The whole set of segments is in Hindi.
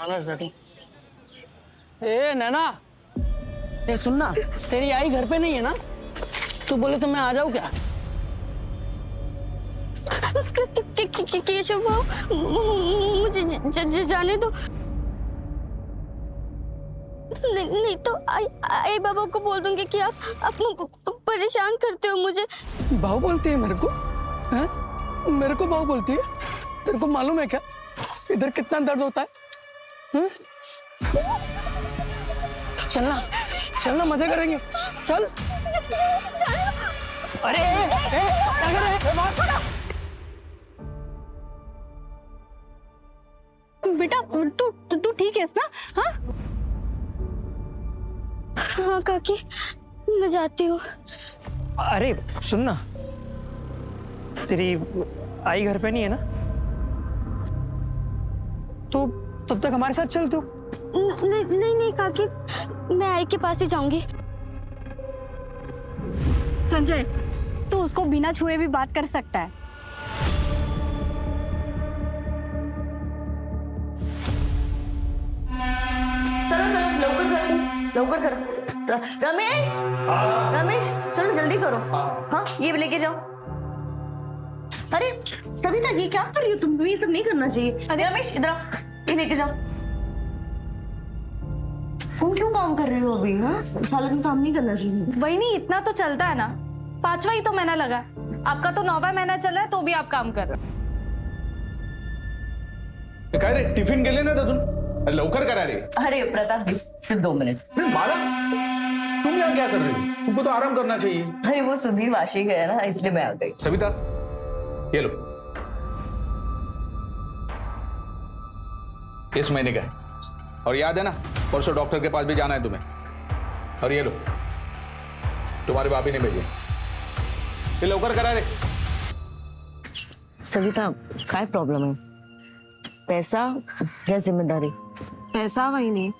आना सेटिंग। ए नैना, ए सुनना, तेरी आई घर पे नहीं है ना? तू बोले तो मैं आ जाऊँ क्या? केशव भाव, मुझे जाने दो। नहीं तो आई बाबा को बोल दूंगी कि आप परेशान करते हो मुझे। भाव बोलती है मेरे को? हैं? मेरे को भाव बोलती है? तेरे को मालूम है क्या इधर कितना दर्द होता है? हैं? चलना चलना, मजे करेंगे, चल। अरे क्या कर रहे हैं? बेटा तू ठीक है ना? हाँ हाँ काकी, मैं जाती हूँ। अरे सुन ना, तेरी आई घर पे नहीं है ना? तो तब तक हमारे साथ चल तू। नहीं काकी, मैं आई के पास ही जाऊंगी। संजय, तू उसको बिना छुए भी बात कर सकता है। लवकर करो। रमेश, रमेश चलो जल्दी करो। हाँ ये भी लेके जाओ। अरे सविता, ये क्या कर रही हो तुम? ये सब नहीं करना चाहिए। अरे रमेश इधर आओ, ये लेके जाओ। तुम क्यों काम कर रहे हो अभी? हाँ सारा दिन काम नहीं करना चाहिए। वही नहीं, इतना तो चलता है ना। 5वां ही तो महीना लगा, आपका तो 9वां महीना चल रहा है तो भी आप काम कर रहे हो। काय रे, टिफिन गेले ना तिथून? लवकर करा रे। अरे प्रताप, सिर्फ 2 मिनट। माला, तुम यहाँ क्या कर रही हो? तुमको तो आराम करना चाहिए। अरे वो सुधीर वाशी गया ना, इसलिए मैं आ गई। सविता ये लो, इस महीने का है, और याद है ना परसों डॉक्टर के पास भी जाना है तुम्हें। और ये लो, तुम्हारे बापी ने भेजे, ये लवकर करा रे। सविता काय प्रॉब्लम है? पैसा या जिम्मेदारी? पैसा वही नहीं,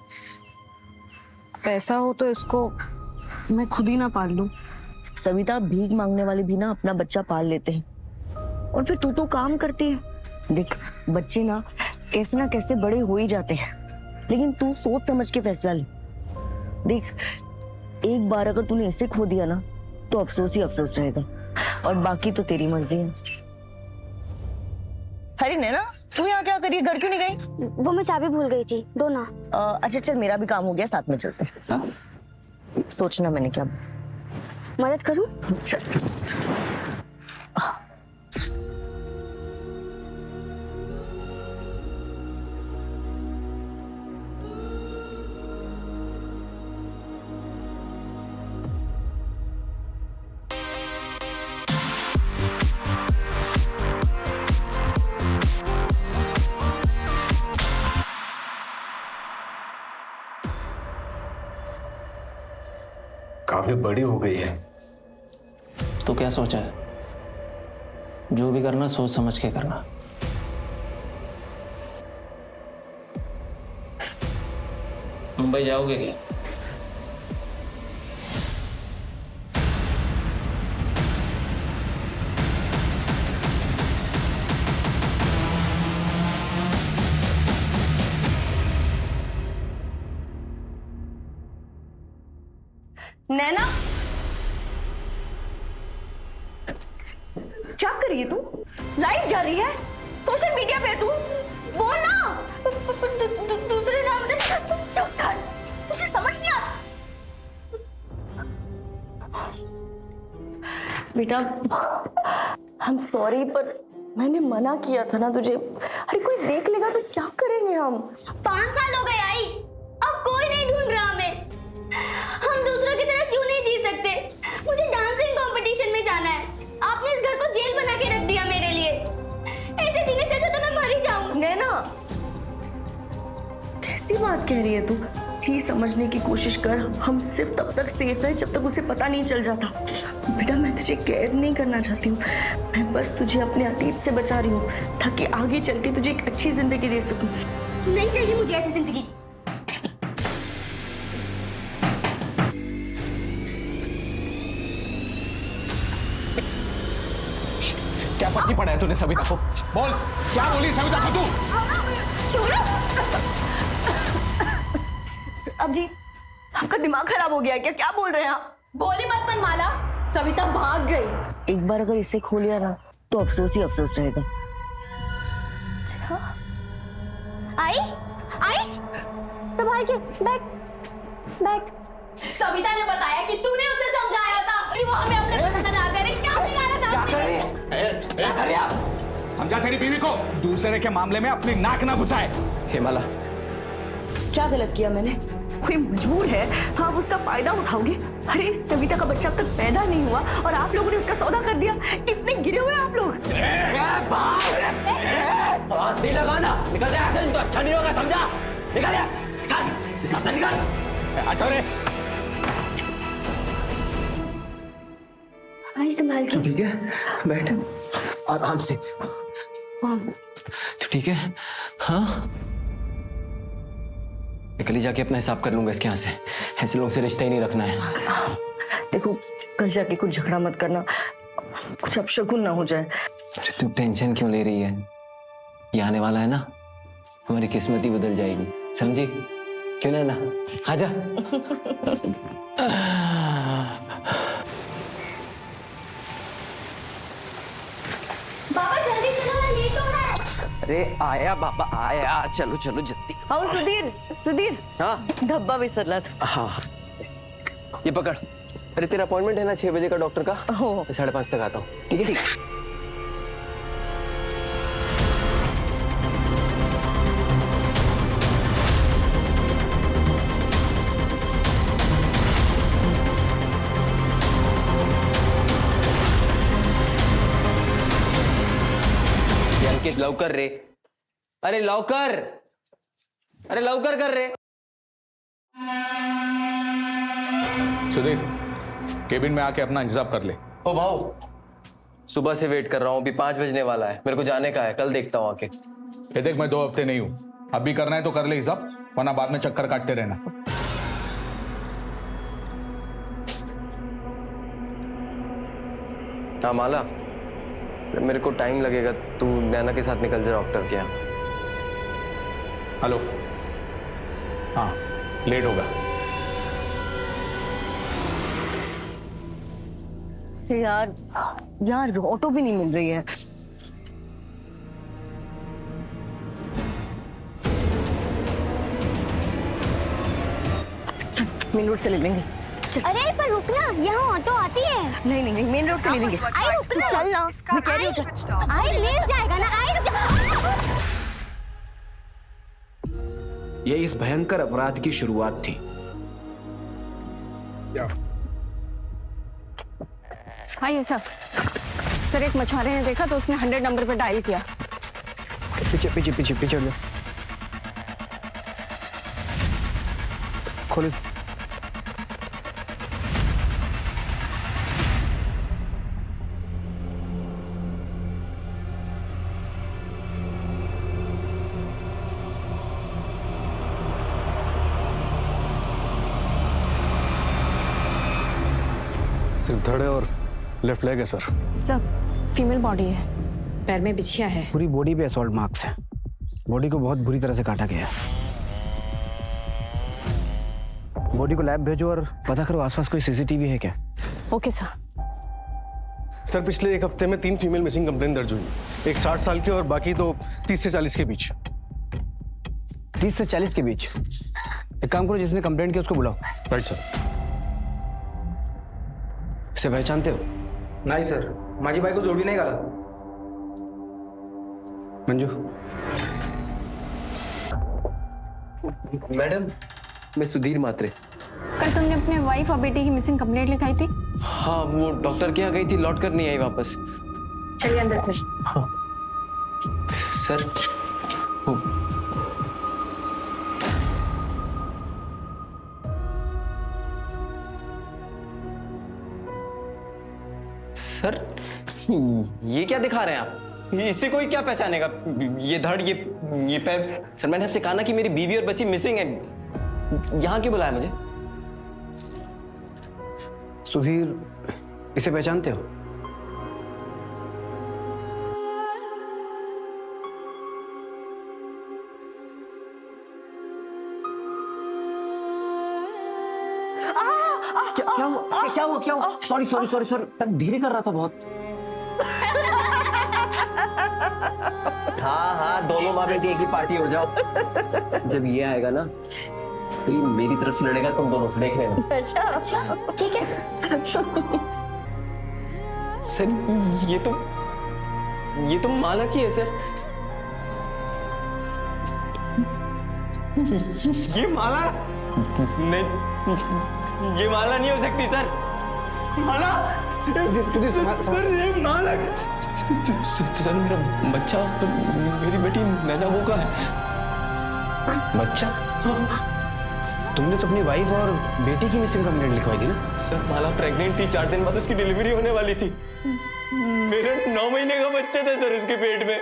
पैसा हो तो इसको मैं खुद ही ना पाल लूं। सविता, भीख मांगने वाले भी ना अपना बच्चा पाल लेते हैं, और फिर तू तो काम करती है। देख बच्चे ना कैसे बड़े हो ही जाते हैं, लेकिन तू सोच समझ के फैसला ले। देख एक बार अगर तूने इसे खो दिया ना तो अफसोस ही अफसोस रहेगा, और बाकी तो तेरी मर्जी है। अरे नैना, तू यहाँ क्या करी? घर क्यों नहीं गई? वो मैं चाबी भूल गई थी, दो ना। अच्छा चल, मेरा भी काम हो गया, साथ में चलते हैं। हाँ? सोचना मैंने क्या। मदद करूं? चल। काफी बड़ी हो गई है। तो क्या सोचा है? जो भी करना सोच समझ के करना। मुंबई जाओगे क्या? नैना, क्या कर रही है तू? लाइव जा रही है, सोशल मीडिया पे है तू। बोल ना। दूसरे नाम से। चुप कर, तुझे समझ नहीं आता। बेटा आई एम सॉरी, पर मैंने मना किया था ना तुझे। अरे कोई देख लेगा तो क्या करेंगे हम? 5 साल हो गए आई, अब कोई नहीं ढूंढ रहा हमें। हम दूसरों की तरह क्यों नहीं जी सकते? मुझे डांसिंग कंपटीशन में जाना है। आपने इस घर को जेल बना के रख दिया मेरे लिए। ऐसे जीने से अच्छा तो मैं मर ही जाऊं। नैना, कैसी बात कह रही है तू? प्लीज समझने की कोशिश कर। हम सिर्फ तब तक सेफ है जब तक उसे पता नहीं चल जाता। बेटा मैं तुझे कैद नहीं करना चाहती हूँ, मैं बस तुझे अपने अतीत से बचा रही हूँ ताकि आगे चल के तुझे एक अच्छी जिंदगी दे सकूं। नहीं चाहिए मुझे ऐसी जिंदगी। क्या पट्टी पड़ा है तूने सविता को? बोल, क्या बोली सविता को तू? छोड़ो। अब जी आपका दिमाग खराब हो गया है क्या? क्या बोल रहे हैं आप? बोली मत मनमाला, सविता भाग गई। एक बार अगर इसे खो लिया ना तो अफसोस ही अफसोस रहेगा। आई आई संभाल के बैठ बैठ। सविता ने बताया कि तूने उसे समझाया था कि वो हमें अपने पसंद ना करे। क्या बिगाड़ा था? क्या कर रही आप? समझा तेरी बीवी को दूसरे के मामले में अपनी नाक ना घुसाए। हेमाला, क्या गलत किया मैंने? कोई मजबूर है तो आप उसका फायदा उठाओगे? अरे सविता का बच्चा अब तक पैदा नहीं हुआ और आप लोगों ने उसका सौदा कर दिया। कितने गिरे हुए हैं आप लोग। हाथ नहीं लगाना, निकल जा यहाँ से, तो अच्छा नहीं होगा, समझा? निकल जा, निकल, निकल। हटो रे। आई संभाल के। ठीक है, बैठ आराम से। तो ठीक है, हाँ? कल ही जाके अपना हिसाब कर लूंगा इसके यहाँ से। ऐसे लोगों से रिश्ता ही नहीं रखना है। देखो कल जाके कुछ झगड़ा मत करना, कुछ अपशकुन ना हो जाए। अरे तू टेंशन क्यों ले रही है? ये आने वाला है ना, हमारी किस्मत ही बदल जाएगी, समझी? क्यों ना? आजा। बाबा जल्दी चलो ना, लेट हो रहा है। अरे आया बाबा आया, चलो चलो जल्दी। आओ सुधीर, सुधीर। हाँ धब्बा विसरला था। हाँ, ये पकड़। अरे तेरा अपॉइंटमेंट है ना 6 बजे का डॉक्टर का? हो। मैं 5:30 तक आता हूँ, ठीक है? अंकित लवकर रे, अरे लवकर, अरे लवकर कर रे। सुधीर, केबिन में आके अपना हिसाब कर ले। ओ भाऊ, सुबह से वेट कर रहा हूँ, अभी 5 बजने वाला है, मेरे को जाने का है, कल देखता हूँ आके। ये देख, मैं 2 हफ्ते नहीं हूं, अभी करना है तो कर ले हिसाब, वरना बाद में चक्कर काटते रहना। हाँ माला, मेरे को टाइम लगेगा, तू नैना के साथ निकल जा डॉक्टर के यहाँ। हेलो, हाँ लेट होगा। यार यार ऑटो भी नहीं मिल रही है। मेन रोड से ले लेंगे। अरे पर रुकना, यहाँ ऑटो आती है। नहीं नहीं नहीं, मेन रोड से ले लेंगे। आई रुकना, चल ना, मैं कह रही हूँ। आई ले जाएगा ना, आई रुक जा। ये इस भयंकर अपराध की शुरुआत थी। आइए सर, एक मछुआरे ने देखा तो उसने 100 नंबर पर डायल किया। पीछे पीछे पीछे पीछे लो, खोलो। सिर्फ धड़े और लेफ्ट लेग है सर। सब फीमेल बॉडी है, पैर में बिछिया है। पूरी बॉडी पे असॉल्ट मार्क्स हैं। बॉडी को बहुत बुरी तरह से काटा गया है। बॉडी को लैब भेजो और पता करो आसपास कोई सीसीटीवी है क्या। Okay sir. सर पिछले 1 हफ्ते में 3 फीमेल मिसिंग कंप्लेन दर्ज हुई, एक 60 साल की और बाकी तो 30 से 40 के बीच। 30 से 40 के बीच? एक काम करो, जिसने कंप्लेंट किया उसको बुलाओ। Right sir. इसे पहचानते हो? नाही सर, माझी बायको जोडी नाही घालत। मंजू। मैडम, मैं सुधीर मात्रे। कल तुमने अपने वाइफ और बेटी की मिसिंग कंप्लेंट लिखाई थी। हाँ, वो डॉक्टर के यहाँ गई थी, लौट कर नहीं आई वापस। चलिए अंदर से। हाँ सर, वो सर, ये क्या दिखा रहे हैं आप? इससे कोई क्या पहचानेगा? ये धड़, ये पैर। सर मैंने आपसे कहा ना कि मेरी बीवी और बच्ची मिसिंग है। यहाँ क्यों बुलाया मुझे? सुधीर, इसे पहचानते हो? क्या हुआ? सॉरी, धीरे कर रहा था बहुत। हाँ, दोनों माँ बेटी एक ही पार्टी हो जाओ। जब ये आएगा ना तो ये मेरी तरफ से लड़ेगा, तुम दोनों से देख लेना। अच्छा ठीक है। सर ये तो माला की है सर। ये माला नहीं, ये माला नहीं हो सकती सर। माला सर, ये माला सर, मेरा बच्चा तो मेरी बेटी नैना वो का है। बच्चा? तुमने तो अपनी वाइफ और बेटी की मिसिंग कंप्लेंट लिखवाई थी ना? सर माला प्रेग्नेंट थी, 4 दिन बाद उसकी डिलीवरी होने वाली थी। मेरा 9 महीने का बच्चा था सर उसके पेट में।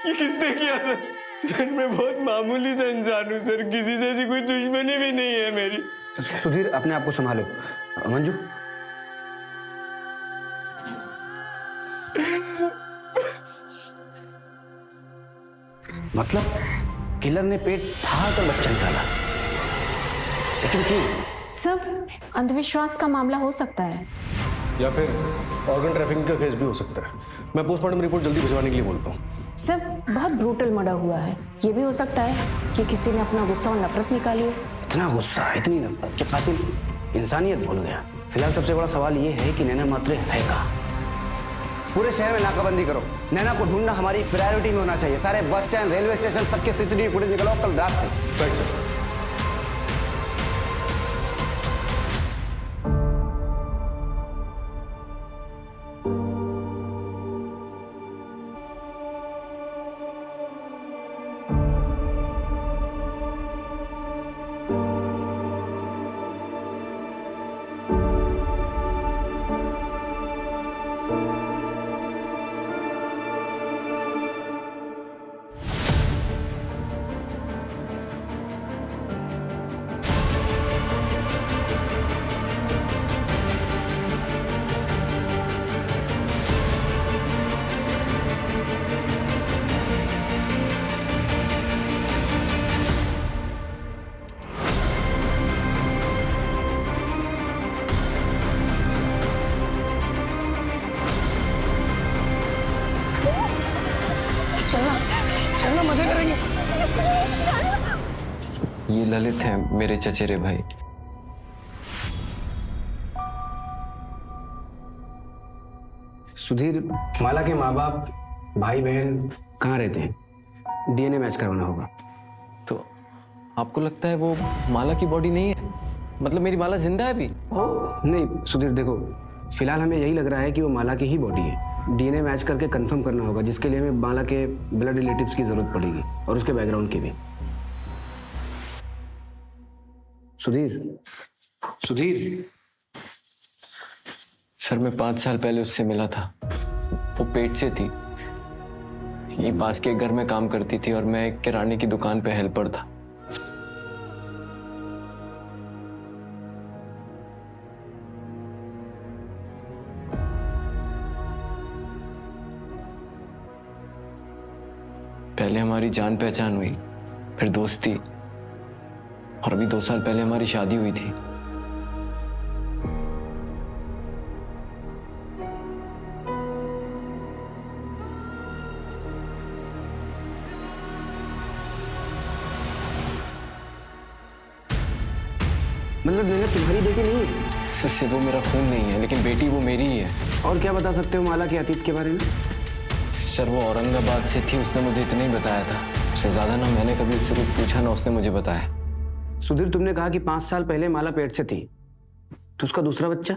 ये किसने किया सर? सर मैं बहुत मामूली सा इंसान हूँ सर, किसी से ऐसी कोई दुश्मनी भी नहीं है मेरी। सुधीर, अपने आप को संभालो। मंजू, मतलब किलर ने पेट फाड़ कर बच्चा निकाला, लेकिन क्यों? सब अंधविश्वास का मामला हो सकता है, या फिर ऑर्गन ट्रैफिकिंग का केस भी हो सकता है। मैं पोस्टमार्टम रिपोर्ट जल्दी भिजवाने के लिए बोलता हूँ। सब बहुत ब्रूटल मर्डर हुआ है। ये भी हो सकता है कि किसी ने अपना गुस्सा और नफरत निकाली है। इतना गुस्सा, इतनी नफरत कि कातिल इंसानियत भूल गया। फिलहाल सबसे बड़ा सवाल ये है कि नैना मात्रे है कहाँ? पूरे शहर में नाकाबंदी करो। नैना को ढूंढना हमारी प्रायोरिटी में होना चाहिए। सारे बस स्टैंड, रेलवे स्टेशन, सबके सीसीटीवी फुटेज निकालो कल रात से। Right sir. चलना, मजे करेंगे। ये ललित है, मेरे चचेरे भाई। सुधीर, माला के माँ बाप, भाई बहन कहाँ रहते हैं? डीएनए मैच करवाना होगा। तो आपको लगता है वो माला की बॉडी नहीं है? मतलब मेरी माला जिंदा है अभी? नहीं सुधीर, देखो फिलहाल हमें यही लग रहा है कि वो माला की ही बॉडी है। डीएनए मैच करके कंफर्म करना होगा, जिसके लिए हमें माला के ब्लड रिलेटिव्स की जरूरत पड़ेगी और उसके बैकग्राउंड की भी। सुधीर सर मैं 5 साल पहले उससे मिला था। वो पेट से थी, ये पास के घर में काम करती थी और मैं एक किराने की दुकान पे हेल्पर था। पहले हमारी जान पहचान हुई, फिर दोस्ती, और अभी 2 साल पहले हमारी शादी हुई थी। मतलब नैना तुम्हारी बेटी नहीं है? सर सिर्फ वो मेरा खून नहीं है, लेकिन बेटी वो मेरी ही है। और क्या बता सकते हो माला के अतीत के बारे में? सर वो औरंगाबाद से थी, उसने मुझे इतना ही बताया था। उससे ज्यादा ना मैंने कभी उससे कुछ पूछा, ना उसने मुझे बताया। सुधीर, तुमने कहा कि 5 साल पहले माला पेट से थी, तो उसका दूसरा बच्चा?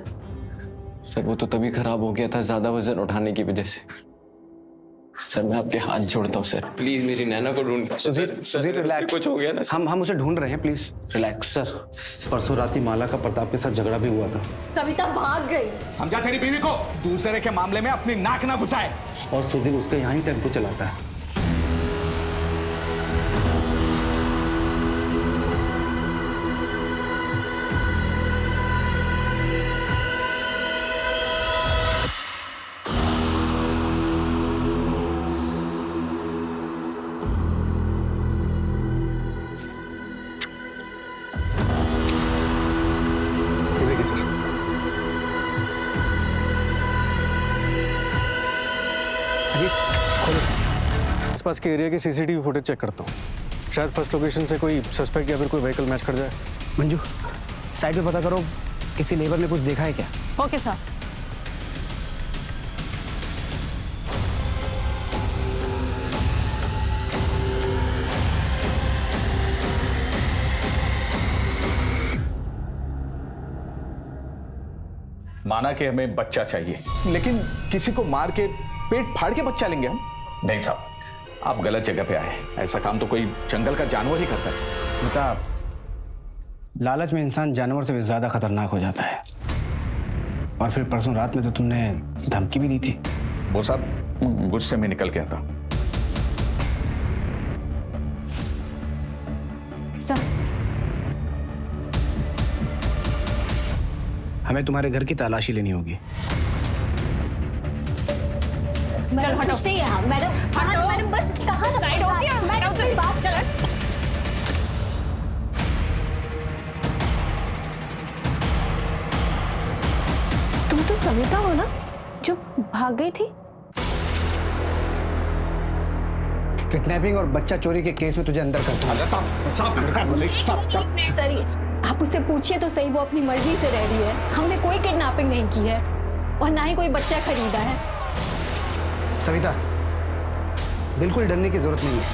सर वो तो तभी खराब हो गया था, ज्यादा वजन उठाने की वजह से। सर मैं आपके हाथ जोड़ता हूँ सर, प्लीज मेरी नैना को ढूंढ। सुधीर रिलैक्स, कुछ हो गया ना? हम उसे ढूंढ रहे हैं, प्लीज रिलैक्स। सर, परसों रात ही माला का प्रताप के साथ झगड़ा भी हुआ था। सविता भाग गई। समझा तेरी बीवी को? दूसरे के मामले में अपनी नाक ना घुसाए। और सुधीर उसका यहाँ ही टेम्पो चलाता है। आसपास के एरिया की सीसीटीवी फुटेज चेक करता हूँ, शायद फर्स्ट लोकेशन से कोई सस्पेक्ट या फिर कोई व्हीकल मैच कर जाए। मंजू, साइड पे पता करो किसी लेबर ने कुछ देखा है क्या। Okay sir. माना कि हमें बच्चा चाहिए, लेकिन किसी को मार के पेट फाड़ के बच्चा लेंगे हम? नहीं साहब, आप गलत जगह पे आए। ऐसा काम तो कोई जंगल का जानवर ही करता है। बेटा, लालच में इंसान जानवर से भी ज्यादा खतरनाक हो जाता है। और फिर परसों रात में तो तुमने धमकी भी दी थी। वो साहब गुस्से में निकल गया था। सर हमें तुम्हारे घर की तलाशी लेनी होगी। मैडम कुछ नहीं है। मैडम मैडम बस कहाँ साइड हो गया। मैडम कोई बात चल। तुम तो सविता हो ना जो भाग गई थी? किडनैपिंग और बच्चा चोरी के केस में तुझे अंदर कर सर आप उससे पूछिए तो सही, वो अपनी मर्जी से रह रही है। हमने कोई किडनैपिंग नहीं की है और ना ही कोई बच्चा खरीदा है। सविता, बिल्कुल डरने की जरूरत नहीं है।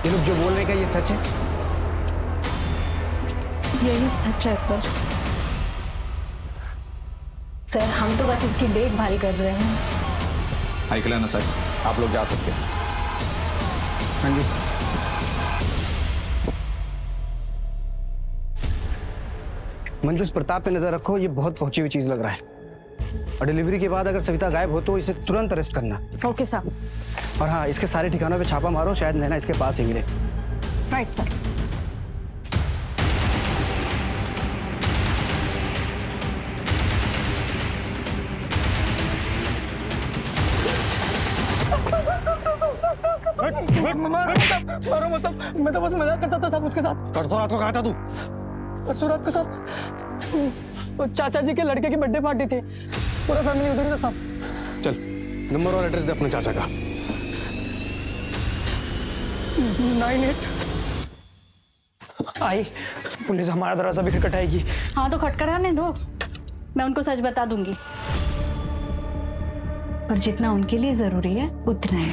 ये लोग जो बोल रहे हैं, ये सच है? यही सच है सर। सर हम तो बस इसकी देखभाल कर रहे हैं। आइकला ना सर, आप लोग जा सकते हैं। हाँ जी। मंजू, इस प्रताप पे नजर रखो, ये बहुत पहुंची हुई चीज लग रहा है। और डिलीवरी के बाद अगर सविता गायब हो तो इसे तुरंत अरेस्ट करना। Okay sir. और हाँ, इसके सारे ठिकानों पे छापा मारो, शायद नैना इसके पास ही मिले। Right sir. मारो मत साहब, मैं तो बस मजाक करता था साहब उसके साथ। परसों रात को कहा था तू? परसों रात को साहब वो चाचा जी के लड़के की बर्थडे पार्टी थी, पूरा फैमिली उधर ही था साहब। चल, नंबर और एड्रेस दे अपने चाचा का। 98। आई पुलिस हमारा दरवाजा भी खटखटाएगी। हाँ तो खटखटाने दो, मैं उनको सच बता दूंगी। पर जितना उनके लिए जरूरी है उतना है।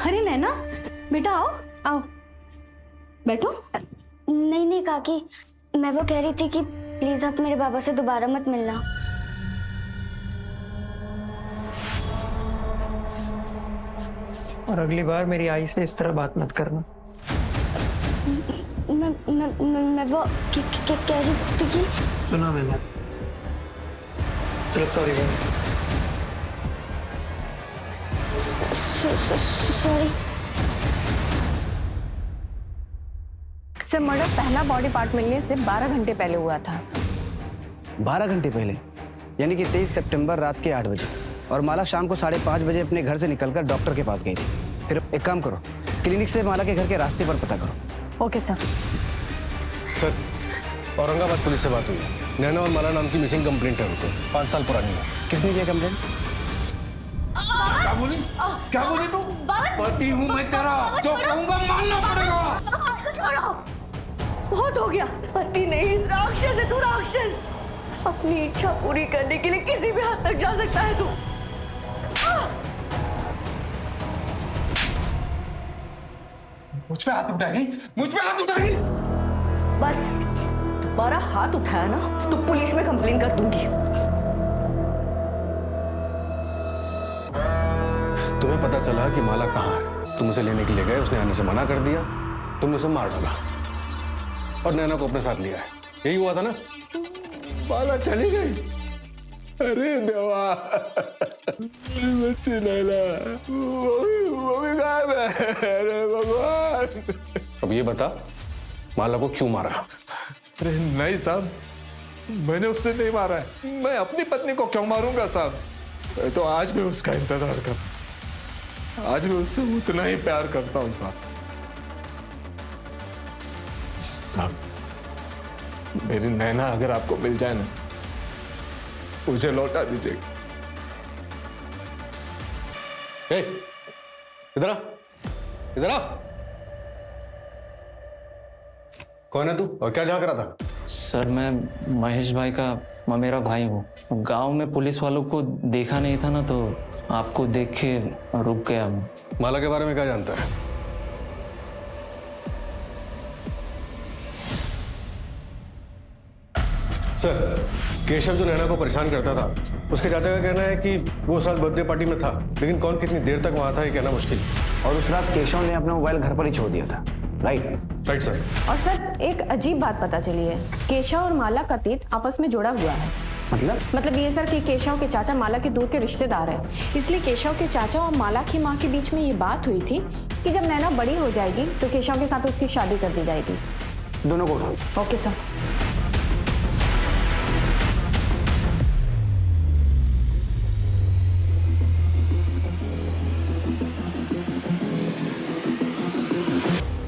अरे नैना बेटा, आओ आओ बैठो। नहीं नहीं काकी, मैं वो कह रही थी कि प्लीज आप मेरे बाबा से दोबारा मत मिलना। और अगली बार मेरी आई से इस तरह बात मत करना। मैं वो कह रही थी कि सुना मैंने। चलो सॉरी। Sorry sir. मर्डर पहला बॉडी पार्ट मिलने से 12 घंटे पहले हुआ था। 12 घंटे पहले, यानी कि 23 सितंबर रात के 8 बजे। और माला शाम को 5:30 बजे अपने घर से निकलकर डॉक्टर के पास गई थी। फिर एक काम करो, क्लिनिक से माला के घर के रास्ते पर पता करो। Okay sir. Sir, Aurangabad police से बात हुई। नैना और माला नाम की मिसिंग कंप्लेंट है उनको, 5 साल पुरानी है। किसने किया कंप्लेंट? क्या बोली? क्या बोली तू? पति हूँ मैं तेरा, जो कहूँगा मानना पड़ेगा। बहुत हो गया। पति नहीं, राक्षस है तू, राक्षस। अपनी इच्छा पूरी करने के लिए किसी भी हद तक जा सकता है तू। मुझ पे हाथ उठाएगी, मुझ पे हाथ उठाएगी। बस दोबारा हाथ उठाया ना तो पुलिस में कंप्लेन कर दूंगी। तुम्हें पता चला कि माला कहाँ है, तुम उसे लेने के लिए गए, उसने आने से मना कर दिया, तुमने उसे मार डाला और नैना को अपने साथ लिया है। यही हुआ था ना? माला चली गई। अरे देवा, बच्ची नैना वो भी गायब है। अरे भगवान। अब ये बता, माला को क्यों मारा? अरे नहीं साहब, मैंने उसे नहीं मारा है। मैं अपनी पत्नी को क्यों मारूंगा साहब? मैं तो आज भी उसका इंतजार कर, आज भी उससे उतना ही प्यार करता हूं साहब। मेरी नैना अगर आपको मिल जाए ना, मुझे लौटा दीजिएगा। इधर आ, इधर आ। कौन है तू और क्या झांक रहा था? सर मैं महेश भाई का ममेरा भाई हूँ। गांव में पुलिस वालों को देखा नहीं था ना, तो आपको देख के रुक गया। माला के बारे में क्या जानता है? सर, केशव जो नैना को परेशान करता था, उसके चाचा का कहना है कि वो उस रात बर्थडे पार्टी में था, लेकिन कौन कितनी देर तक वहां था ये कहना मुश्किल। और उस रात केशव ने अपना मोबाइल घर पर ही छोड़ दिया था। Right sir. और सर एक अजीब बात पता चली है, केशव और माला का तीत आपस में जुड़ा हुआ है। मतलब ये सर कि केशव के चाचा माला के दूर के रिश्तेदार हैं, इसलिए केशव के चाचा और माला की माँ के बीच में ये बात हुई थी कि जब नैना बड़ी हो जाएगी तो केशव के साथ उसकी शादी कर दी जाएगी। दोनों को उठाओ। Okay sir.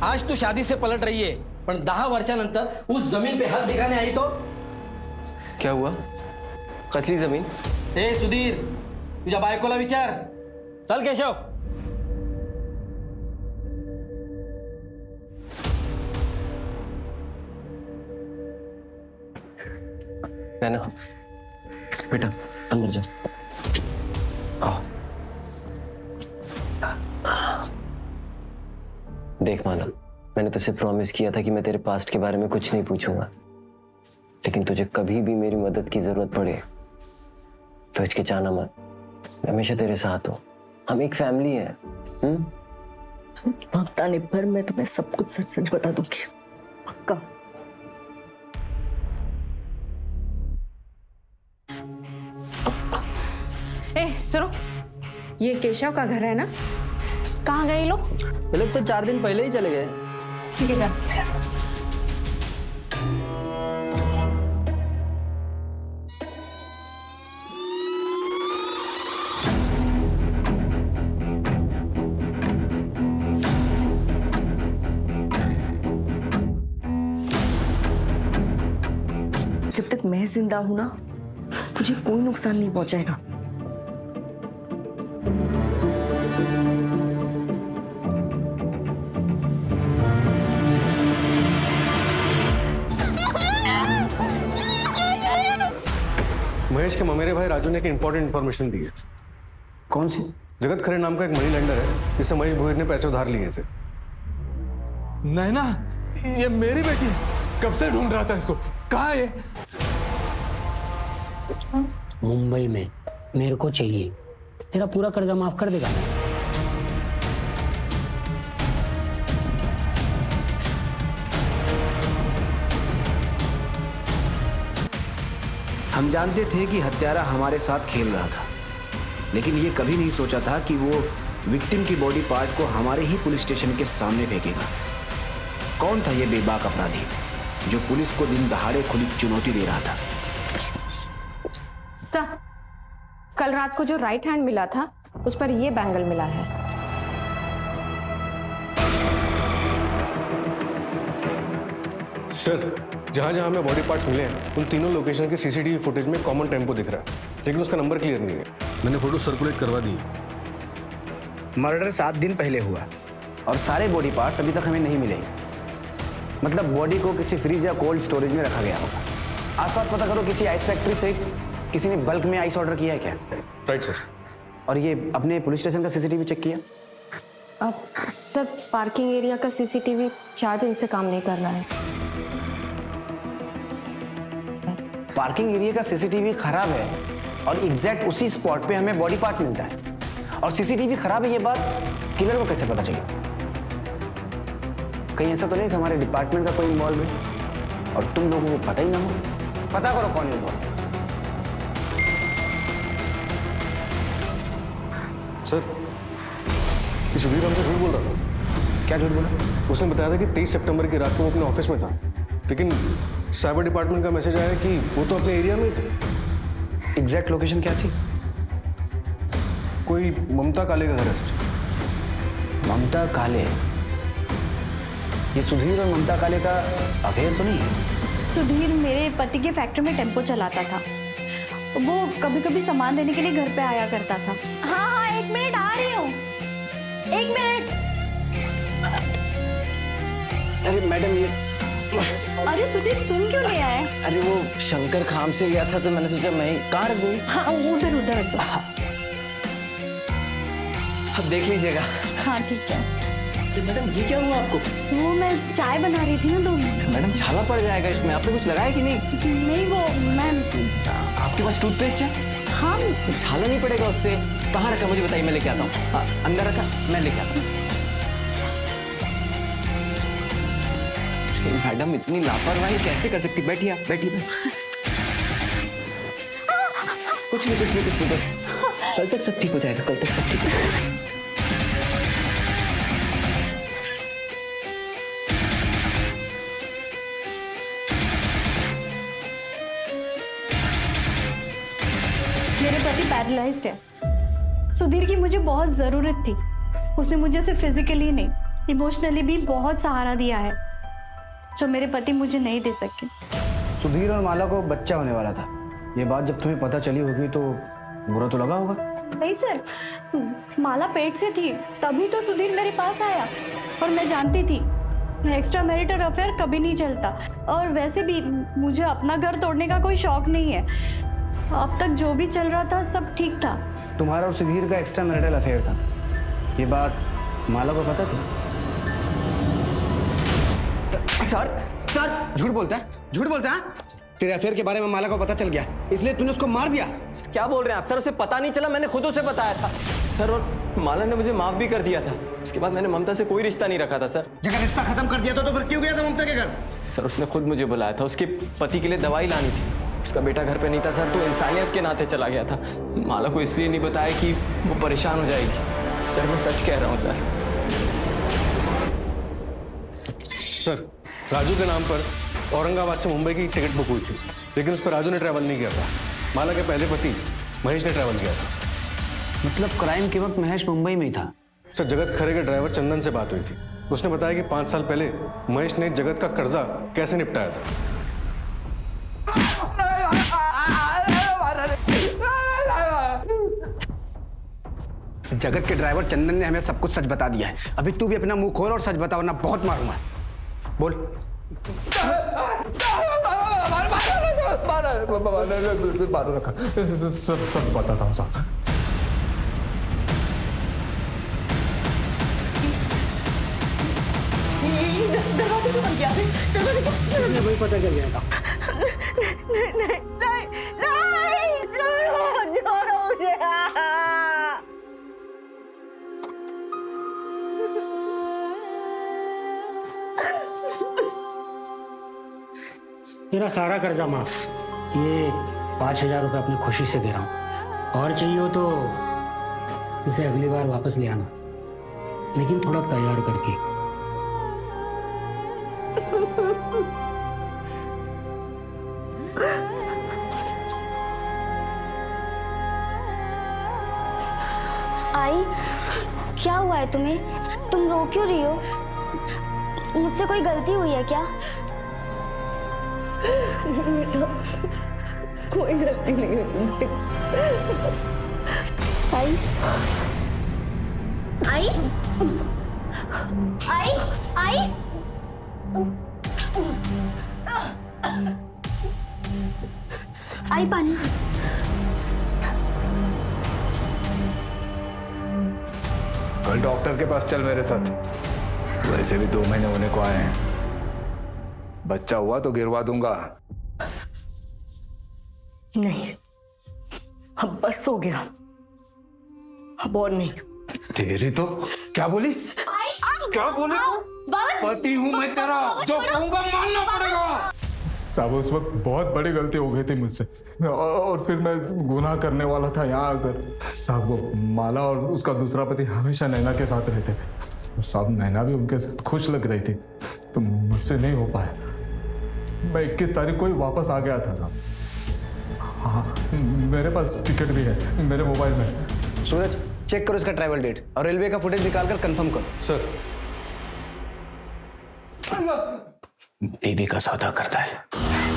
आज तू शादी से पलट रही है, पण 10 वर्षानंतर उस जमीन पे हात दिखाने आई तो क्या हुआ? कसली जमीन? ए सुधीर, तुझ्या बायकोला विचार। चल केशव। नैना बेटा अंदर जा। आओ। देख माला, मैंने तुझसे प्रॉमिस किया था कि मैं तेरे पास्ट के बारे में कुछ नहीं पूछूंगा, लेकिन तुझे कभी भी मेरी मदद की जरूरत पड़े तो हिचकिचाना मत। मैं हमेशा तेरे साथ हूं। हम एक फैमिली है। वक्त आने पर मैं तुम्हें सब कुछ सच सच बता दूंगी, पक्का। सुनो, ये केशव का घर है ना? कहाँ गए लोग? ये लोग तो 4 दिन पहले ही चले गए। ठीक है जा। जब तक मैं जिंदा हूं ना, तुझे कोई नुकसान नहीं पहुंचाएगा। महेश के ममेरे भाई राजू ने एक इंपॉर्टेंट इन्फॉर्मेशन दी है। कौन सी? जगत खरे नाम का एक मनी लेंडर है जिससे महेश भोईर ने पैसे उधार लिए थे। नैना, ये मेरी बेटी है। कब से ढूंढ रहा था इसको। कहाँ है? मुंबई में। मेरे को चाहिए। तेरा पूरा कर्जा माफ कर देगा। हम जानते थे कि हत्यारा हमारे साथ खेल रहा था, लेकिन ये कभी नहीं सोचा था कि वो विक्टिम की बॉडी पार्ट को हमारे ही पुलिस स्टेशन के सामने फेंकेगा। कौन था ये बेबाक अपराधी जो पुलिस को दिन दहाड़े खुली चुनौती दे रहा था? सर, कल रात को जो राइट हैंड मिला था उस पर ये बैंगल मिला है। सर, जहां जहां हमें बॉडी पार्ट्स मिले हैं उन तीनों लोकेशन के सीसीटीवी फुटेज में कॉमन टेम्पो दिख रहा है, लेकिन उसका नंबर क्लियर नहीं है। मैंने फोटो सर्कुलेट करवा दी। मर्डर 7 दिन पहले हुआ और सारे बॉडी पार्ट्स अभी तक हमें नहीं मिले। मतलब बॉडी को किसी फ्रीज या कोल्ड स्टोरेज में रखा गया होगा। आसपास पता करो, किसी आइस फैक्ट्री से किसी ने बल्क में आइस ऑर्डर किया है क्या? Right sir. और ये अपने पुलिस स्टेशन का सीसीटीवी चेक किया? अब सर, पार्किंग एरिया का सीसीटीवी 4 दिन से काम नहीं कर रहा है। पार्किंग एरिया का सीसीटीवी खराब है और एग्जैक्ट उसी स्पॉट पे हमें बॉडी पार्ट मिलता है, और सीसीटीवी खराब है ये बात किलर को कैसे पता चली? कहीं ऐसा तो नहीं था हमारे डिपार्टमेंट का कोई इन्वॉल्वमेंट और तुम लोगों को पता ही ना हो? पता करो कौन इन्वॉल्व। सर, ये सुधीर हमसे झूठ बोल रहा था। क्या झूठ बोला? उसने बताया था कि 23 सितंबर की रात को वो अपने ऑफिस में था, लेकिन साइबर डिपार्टमेंट का मैसेज आया कि वो तो अपने एरिया में ही थे। एग्जैक्ट लोकेशन क्या थी? कोई ममता काले का घर है। ममता काले? ये सुधीर और ममता काले का अफेयर तो नहीं है? सुधीर मेरे पति के फैक्ट्री में टेम्पो चलाता था। वो कभी कभी सामान देने के लिए घर पे आया करता था। हाँ हाँ, 1 मिनट आ रही हूँ, 1 मिनट। अरे मैडम ये, अरे सुधीर तुम क्यों नहीं आए? अरे वो शंकर खाम से गया था तो मैंने सोचा मैं ही कहाँ रख दूँ। हाँ उधर उधर रख दो। अब देख लीजिएगा। हाँ ठीक है। मैडम ये क्या हुआ आपको? वो मैं चाय बना रही थी ना तो। मैडम छाला पड़ जाएगा इसमें, आपने कुछ लगाया कि नहीं? नहीं वो मैं। आपके पास टूथपेस्ट है? हाँ। छाला नहीं पड़ेगा उससे। कहाँ रखा मुझे बताइए, मैं लेके आता हूँ। अंदर रखा, मैं लेके आता हूँ। मैडम इतनी लापरवाही कैसे कर सकती? बैठिए आप, बैठिए। कुछ नहीं बस कल तक सब ठीक हो जाएगा, कल तक सब ठीक हो जाएगा। मेरे पति पैरालाइज्ड है। सुधीर की मुझे बहुत जरूरत थी। उसने मुझे सिर्फ फिजिकली नहीं, इमोशनली भी बहुत सहारा दिया है जो मेरे पति मुझे नहीं दे सके। सुधीर और माला को बच्चा होने वाला था। ये बात जब तुम्हें पता चली होगी तो बुरा तो लगा होगा? नहीं सर, माला पेट से थी तभी तो सुधीर मेरे पास आया। और मैं जानती थी एक्स्ट्रा मैरिटल अफेयर कभी नहीं चलता। और वैसे भी मुझे अपना घर तोड़ने का कोई शौक नहीं है। अब तक जो भी चल रहा था सब ठीक था। तुम्हारा और सुधीर का एक्स्ट्रा मैरिटल अफेयर था, ये बात माला को पता थी? सर झूठ बोलता है। तेरे अफेयर के बारे में माला को पता चल गया इसलिए तूने उसको मार दिया। क्या बोल रहे हैं आप सर? उसे पता नहीं चला, मैंने खुद उसे बताया था सर। और माला ने मुझे माफ भी कर दिया था। उसके बाद मैंने ममता से कोई रिश्ता नहीं रखा था सर। जगह रिश्ता खत्म कर दिया तो फिर क्यों गया था ममता के घर? सर उसने खुद मुझे बुलाया था, उसके पति के लिए दवाई लानी थी। उसका बेटा घर पे नहीं था सर, तो इंसानियत के नाते चला गया था। माला को इसलिए नहीं बताया कि वो परेशान हो जाएगी। सर मैं सच कह रहा हूँ सर। सर राजू के नाम पर औरंगाबाद से मुंबई की टिकट बुक हुई थी, लेकिन उस पर राजू ने ट्रैवल नहीं किया था। माला के पहले पति महेश ने ट्रैवल किया था। मतलब क्राइम के वक्त महेश मुंबई में ही था? सर जगत खरे के ड्राइवर चंदन से बात हुई थी। उसने बताया कि 5 साल पहले महेश ने जगत का कर्जा कैसे निपटाया था। जगत के ड्राइवर चंदन ने हमें सब कुछ सच बता दिया है। अभी तू भी अपना मुंह खोल और सच बता वरना बहुत मारूंगा। बोल। सब बताता हूँ साहब। वही पता चल गया था। तेरा सारा कर्जा माफ। ये 5,000 रुपये अपनी खुशी से दे रहा हूँ। और चाहिए हो तो इसे अगली बार वापस ले आना, लेकिन थोड़ा तैयार करके। आई, क्या हुआ है तुम्हें? तुम रो क्यों रही हो? मुझसे कोई गलती हुई है क्या? कोई गलती नहीं है तुमसे। आई आई आई आई आई पानी। कल डॉक्टर के पास चल मेरे साथ। वैसे भी 2 महीने होने को आए हैं। बच्चा हुआ तो गिरवा दूंगा। नहीं, अब बस हो गया, अब और नहीं। तेरी तो क्या बोली? क्या बोली? पति हूं मैं तेरा, जो कहूंगा मानना पड़ेगा। साहब उस वक्त बहुत बड़ी गलती हो गई थी मुझसे, और फिर मैं गुनाह करने वाला था यहाँ आकर। साहब वो माला और उसका दूसरा पति हमेशा नैना के साथ रहते थे। साहब नैना भी उनके साथ खुश लग रही थी, तो मुझसे नहीं हो पाया। मैं 21 तारीख को ही वापस आ गया था साहब। हाँ मेरे पास टिकट भी है मेरे मोबाइल में। सूरज चेक करो इसका ट्रैवल डेट और रेलवे का फुटेज निकालकर कंफर्म करो। सर बीवी का सौदा करता है।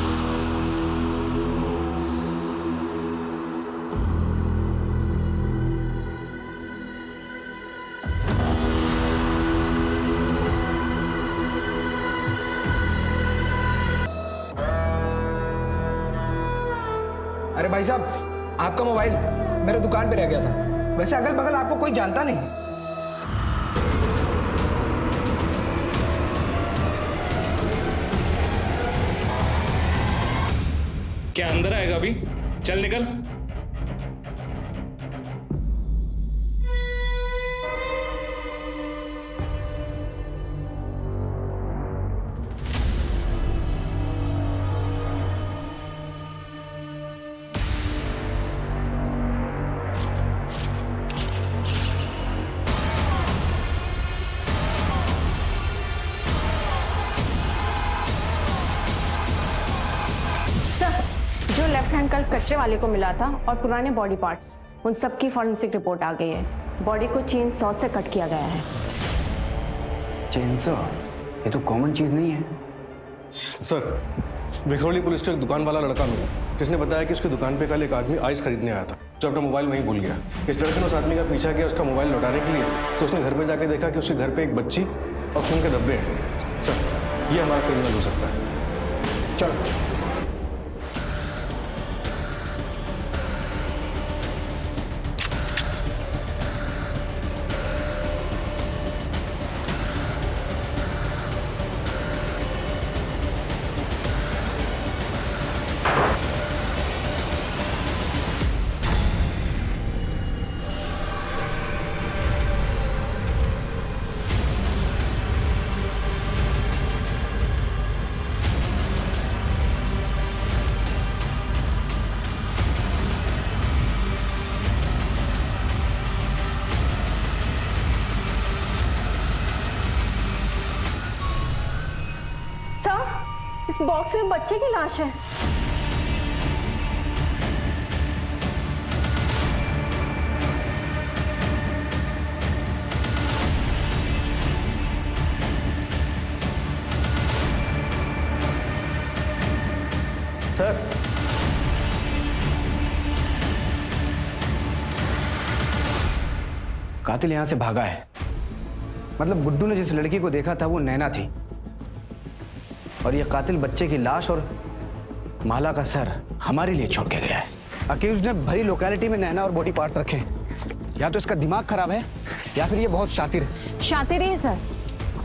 भाई साहब, आपका मोबाइल मेरे दुकान पे रह गया था। वैसे अगल बगल आपको कोई जानता नहीं। क्या अंदर आएगा अभी? चल निकल। जो लेफ्ट हैंड कल कचरे वाले को मिला था और पुराने बॉडी पार्ट्स, उन सब की फॉरेंसिक रिपोर्ट आ गई है। बॉडी को चेन सॉ से कट किया गया है। चेनसॉ? ये तो कॉमन चीज नहीं है। सर, विखरौली पुलिस को एक दुकान वाला लड़का मिला जिसने बताया कि उसकी दुकान पे कल एक आदमी आइस खरीदने आया था जो अपना मोबाइल वहीं भूल गया। इस लड़के ने उस आदमी का पीछा किया उसका मोबाइल लौटाने के लिए, तो उसने घर पे जाके देखा कि उसके घर पे एक बच्ची और खून के धब्बे हैं। सर, ये हमारा क्रिमिनल हो सकता है। चलो। इस बॉक्स में बच्चे की लाश है। सर, कातिल यहां से भागा है। मतलब गुड्डू ने जिस लड़की को देखा था वो नैना थी, और ये कातिल बच्चे की लाश और माला का सर हमारे लिए छोड़ के गया है। अक्यूज्ड ने भरी लोकेलिटी में नैना और बॉडी पार्ट्स रखे। या तो इसका दिमाग खराब है या फिर ये बहुत शातिर है। शातिर ही है सर।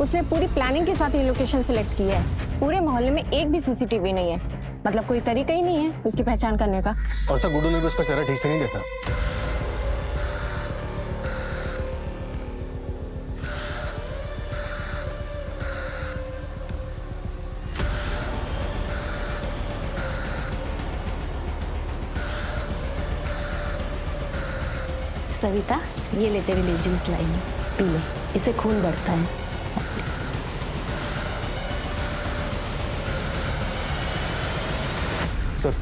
उसने पूरी प्लानिंग के साथ ये लोकेशन सिलेक्ट की है। पूरे मोहल्ले में एक भी सीसीटीवी नहीं है, मतलब कोई तरीका ही नहीं है उसकी पहचान करने का। और सर, गुड्डू ने भी उसका चेहरा ठीक से नहीं देखा। सविता, ये ले तेरे लिए जूस लाई हूं, पी ले, इससे खून बढ़ता है। सर,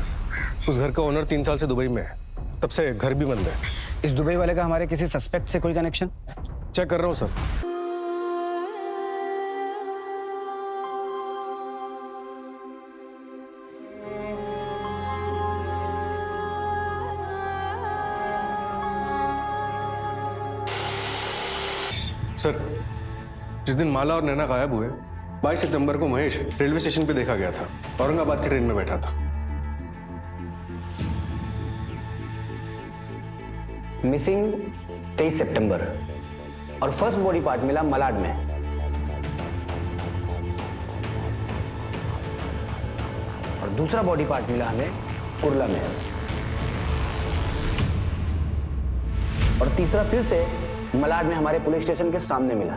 उस घर का ओनर 3 साल से दुबई में है, तब से घर भी बंद है। इस दुबई वाले का हमारे किसी सस्पेक्ट से कोई कनेक्शन? चेक कर रहा हूँ सर। सर, जिस दिन माला और नैना गायब हुए 22 सितंबर को महेश रेलवे स्टेशन पे देखा गया था। औरंगाबाद की ट्रेन में बैठा था। मिसिंग 23 सितंबर और फर्स्ट बॉडी पार्ट मिला मलाड में। और दूसरा बॉडी पार्ट मिला हमें कुर्ला में। और तीसरा फिर से मलाड में हमारे पुलिस स्टेशन के सामने मिला।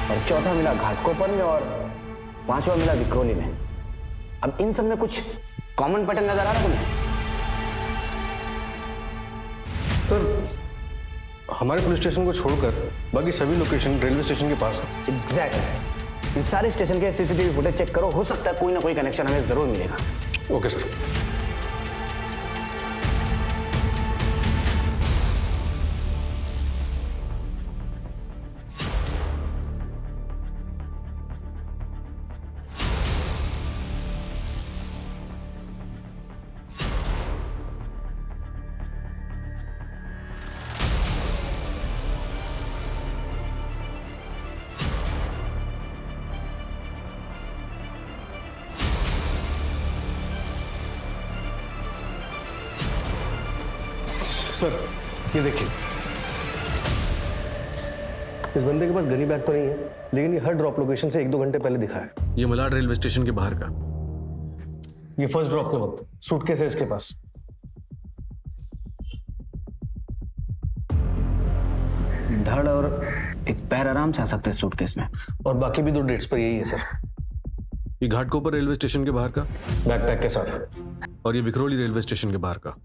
और चौथा मिला घाटकोपर में और पांचवा मिला विक्रोली में। अब इन सब में कुछ कॉमन पैटर्न नजर आ रहा है तुम्हें? सर, हमारे पुलिस स्टेशन को छोड़कर बाकी सभी लोकेशन रेलवे स्टेशन के पास है। एग्जैक्टली। इन सारे स्टेशन के सीसीटीवी फुटेज चेक करो, हो सकता है कोई ना कोई कनेक्शन हमें जरूर मिलेगा। Okay sir. सर ये देखिए, इस बंदे के पास गनी बैग तो नहीं है, लेकिन ये हर ड्रॉप लोकेशन से 1-2 घंटे पहले दिखा है। ये मलाड रेलवे स्टेशन के बाहर का। ये फर्स्ट ड्रॉप के वक्त सूटकेस है इसके पास। धड़ और एक पैर आराम से आ सकते हैं सूटकेस में। और बाकी भी 2 डेट्स पर यही है सर। ये घाटकोपर रेलवे स्टेशन के बाहर का बैकपैक के साथ, और ये विक्रोली रेलवे स्टेशन के बाहर का।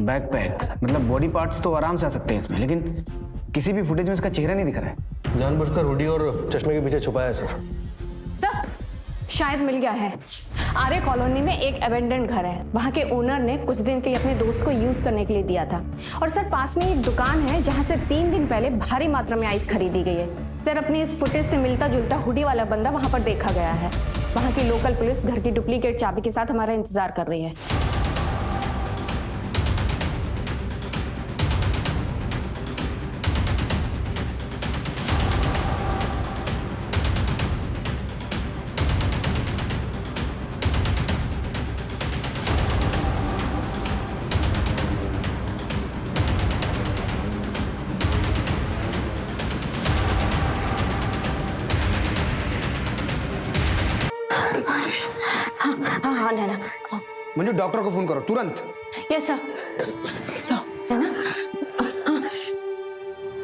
बैकपैक मतलब बॉडी पार्ट्स तो आराम से आ सकते हैं इसमें, लेकिन किसी भी फुटेज में इसका चेहरा नहीं दिख रहा है। जानबूझकर हुडी और चश्मे के पीछे छुपाया है सर। सर शायद मिल गया है। आर्य कॉलोनी में एक अबेंडेंट घर है, वहाँ के ओनर ने कुछ दिन के लिए अपने दोस्त को यूज करने के लिए दिया था। और सर पास में एक दुकान है जहाँ से 3 दिन पहले भारी मात्रा में आइस खरीदी गई है। सर अपनी इस फुटेज से मिलता जुलता हुडी वाला बंदा वहाँ पर देखा गया है। वहाँ की लोकल पुलिस घर की डुप्लीकेट चाबी के साथ हमारा इंतजार कर रही है। हाँ नैना। मंजू डॉक्टर को फोन करो तुरंत। Yes sir. नैना।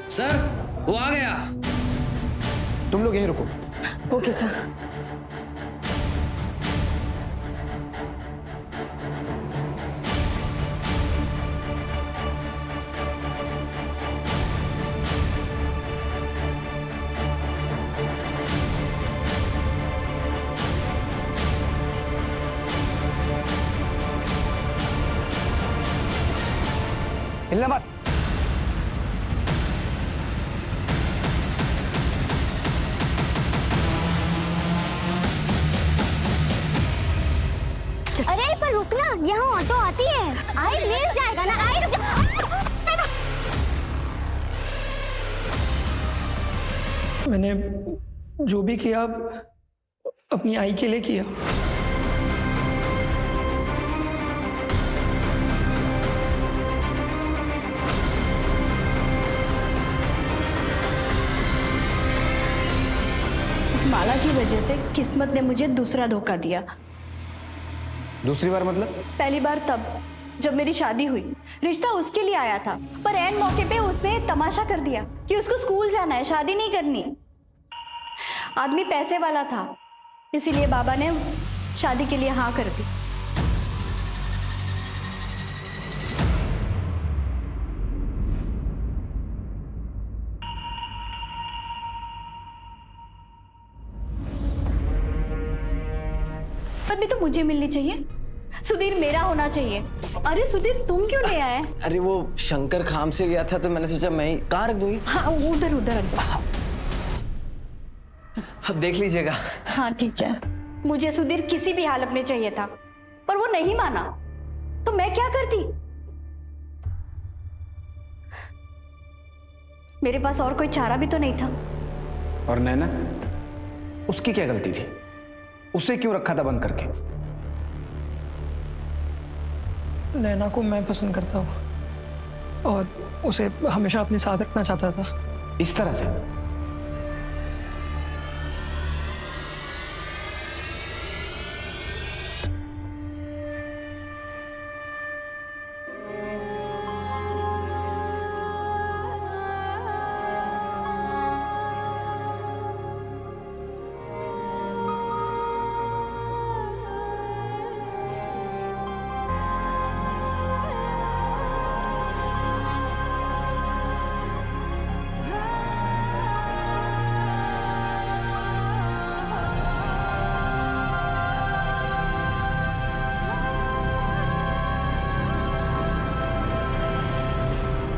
सर वो आ गया। तुम लोग यहीं रुको। Okay sir. हिलना मत। अरे पर रुकना, यहाँ ऑटो आती है। आई मिल जाएगा ना। आई रुक जा। मैंने जो भी किया अपनी आई के लिए किया। माला की वजह से किस्मत ने मुझे दूसरा धोखा दिया। दूसरी बार मतलब? पहली बार तब जब मेरी शादी हुई। रिश्ता उसके लिए आया था, पर ऐन मौके पे उसने तमाशा कर दिया कि उसको स्कूल जाना है, शादी नहीं करनी। आदमी पैसे वाला था, इसीलिए बाबा ने शादी के लिए हाँ कर दी। पत्नी तो मुझे मिलनी चाहिए, सुधीर मेरा होना चाहिए। अरे सुधीर तुम क्यों ले आए? अरे वो शंकर खाम से गया था तो मैंने सोचा मैं ही। कहाँ रख दूँ? हाँ उधर उधर रख दो। अब देख लीजिएगा। हाँ ठीक है। मुझे सुधीर किसी भी हालत में चाहिए था, पर वो नहीं माना, तो मैं क्या करती? मेरे पास और कोई चारा भी तो नहीं था। और नैना, उसकी क्या गलती थी? उसे क्यों रखा था बंद करके? नैना को मैं पसंद करता हूँ और उसे हमेशा अपने साथ रखना चाहता था। इस तरह से?